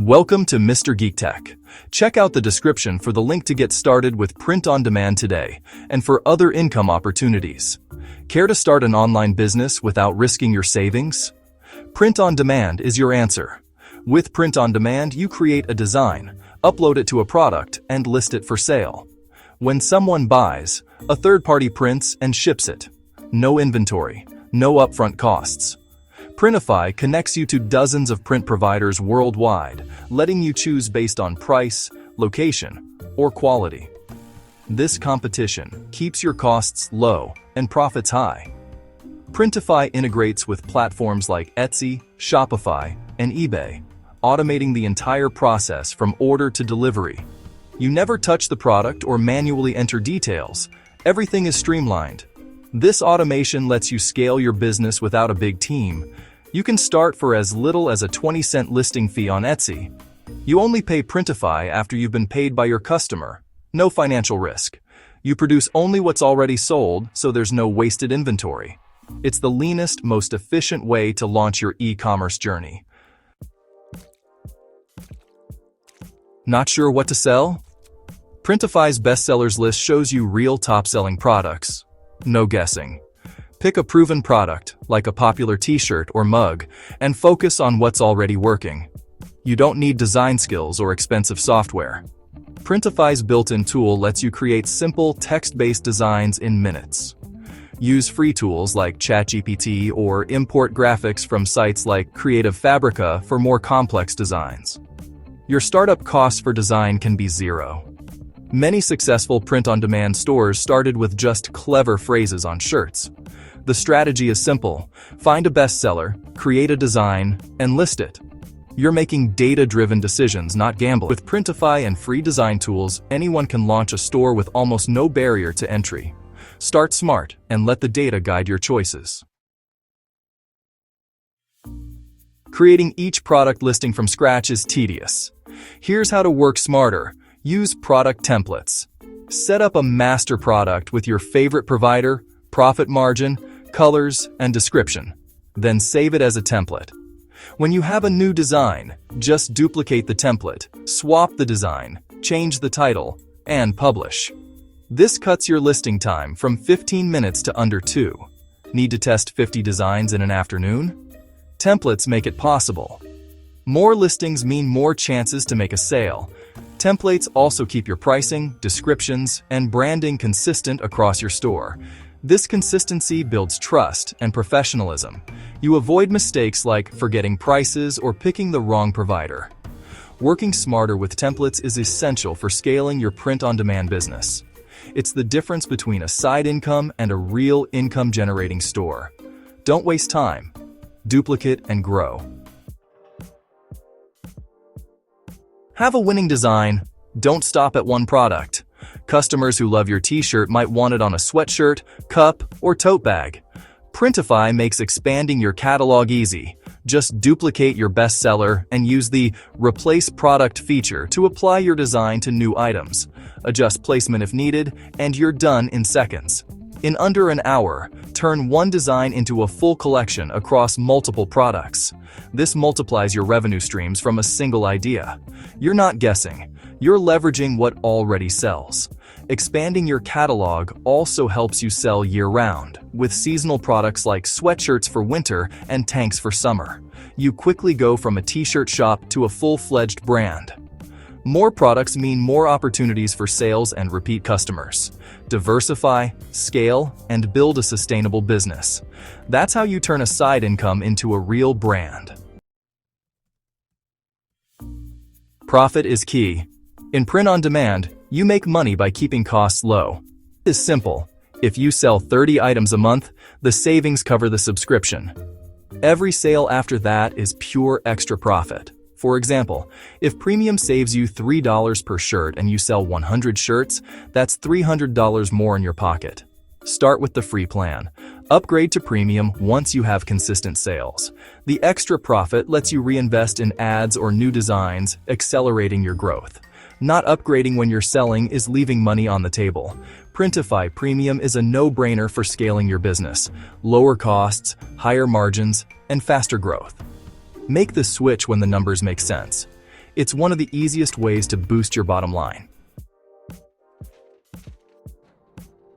Welcome to MrGeekTech. Check out the description for the link to get started with print on demand today and for other income opportunities. Care to start an online business without risking your savings? Print on demand is your answer. With print on demand, you create a design, upload it to a product, and list it for sale. When someone buys, a third party prints and ships it. No inventory, no upfront costs. Printify connects you to dozens of print providers worldwide, letting you choose based on price, location, or quality. This competition keeps your costs low and profits high. Printify integrates with platforms like Etsy, Shopify, and eBay, automating the entire process from order to delivery. You never touch the product or manually enter details. Everything is streamlined. This automation lets you scale your business without a big team. You can start for as little as a 20-cent listing fee on Etsy. You only pay Printify after you've been paid by your customer. No financial risk. You produce only what's already sold, so there's no wasted inventory. It's the leanest, most efficient way to launch your e-commerce journey. Not sure what to sell? Printify's bestsellers list shows you real top-selling products. No guessing. Pick a proven product, like a popular t-shirt or mug, and focus on what's already working. You don't need design skills or expensive software. Printify's built-in tool lets you create simple, text-based designs in minutes. Use free tools like ChatGPT or import graphics from sites like Creative Fabrica for more complex designs. Your startup costs for design can be zero. Many successful print-on-demand stores started with just clever phrases on shirts. The strategy is simple. Find a bestseller, create a design, and list it. You're making data-driven decisions, not gambling. With Printify and free design tools, anyone can launch a store with almost no barrier to entry. Start smart and let the data guide your choices. Creating each product listing from scratch is tedious. Here's how to work smarter. Use product templates. Set up a master product with your favorite provider, profit margin, colors, and description. Then save it as a template. When you have a new design, just duplicate the template, swap the design, change the title, and publish. This cuts your listing time from 15 minutes to under 2. Need to test 50 designs in an afternoon? Templates make it possible. More listings mean more chances to make a sale. Templates also keep your pricing, descriptions, and branding consistent across your store. This consistency builds trust and professionalism. You avoid mistakes like forgetting prices or picking the wrong provider. Working smarter with templates is essential for scaling your print-on-demand business. It's the difference between a side income and a real income-generating store. Don't waste time. Duplicate and grow. Have a winning design. Don't stop at one product. Customers who love your t-shirt might want it on a sweatshirt, cup, or tote bag. Printify makes expanding your catalog easy. Just duplicate your bestseller and use the Replace Product feature to apply your design to new items. Adjust placement if needed, and you're done in seconds. In under an hour, turn one design into a full collection across multiple products. This multiplies your revenue streams from a single idea. You're not guessing. You're leveraging what already sells. Expanding your catalog also helps you sell year-round, with seasonal products like sweatshirts for winter and tanks for summer. You quickly go from a t-shirt shop to a full-fledged brand. More products mean more opportunities for sales and repeat customers. Diversify, scale, and build a sustainable business. That's how you turn a side income into a real brand. Profit is key. In print-on-demand, you make money by keeping costs low. It's simple. If you sell 30 items a month, the savings cover the subscription. Every sale after that is pure extra profit. For example, if Premium saves you $3 per shirt and you sell 100 shirts, that's $300 more in your pocket. Start with the free plan. Upgrade to Premium once you have consistent sales. The extra profit lets you reinvest in ads or new designs, accelerating your growth. Not upgrading when you're selling is leaving money on the table. Printify Premium is a no-brainer for scaling your business. Lower costs, higher margins, and faster growth. Make the switch when the numbers make sense. It's one of the easiest ways to boost your bottom line.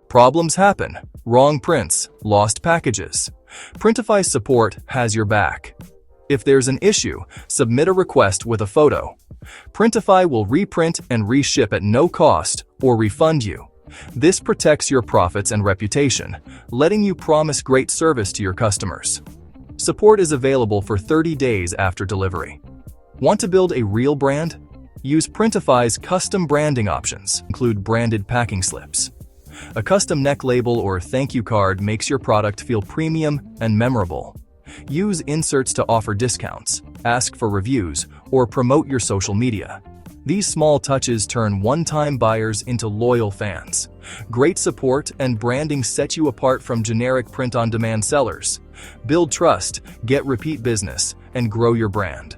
Problems happen. Wrong prints, lost packages. Printify support has your back. If there's an issue, submit a request with a photo. Printify will reprint and reship at no cost or refund you. This protects your profits and reputation, letting you promise great service to your customers. Support is available for 30 days after delivery. Want to build a real brand? Use Printify's custom branding options, include branded packing slips. A custom neck label or thank you card makes your product feel premium and memorable. Use inserts to offer discounts, ask for reviews, or promote your social media. These small touches turn one-time buyers into loyal fans. Great support and branding set you apart from generic print-on-demand sellers. Build trust, get repeat business, and grow your brand.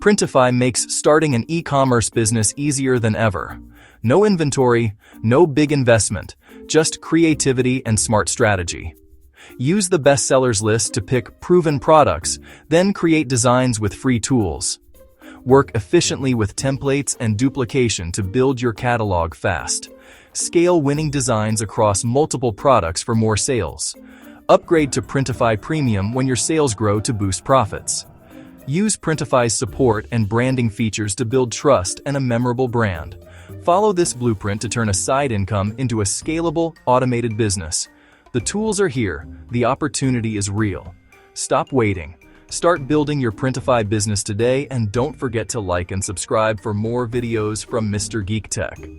Printify makes starting an e-commerce business easier than ever. No inventory, no big investment, just creativity and smart strategy. Use the bestsellers list to pick proven products, then create designs with free tools. Work efficiently with templates and duplication to build your catalog fast. Scale winning designs across multiple products for more sales. Upgrade to Printify Premium when your sales grow to boost profits. Use Printify's support and branding features to build trust and a memorable brand. Follow this blueprint to turn a side income into a scalable, automated business. The tools are here. The opportunity is real. Stop waiting. Start building your Printify business today, and don't forget to like and subscribe for more videos from Mr. Geek Tech.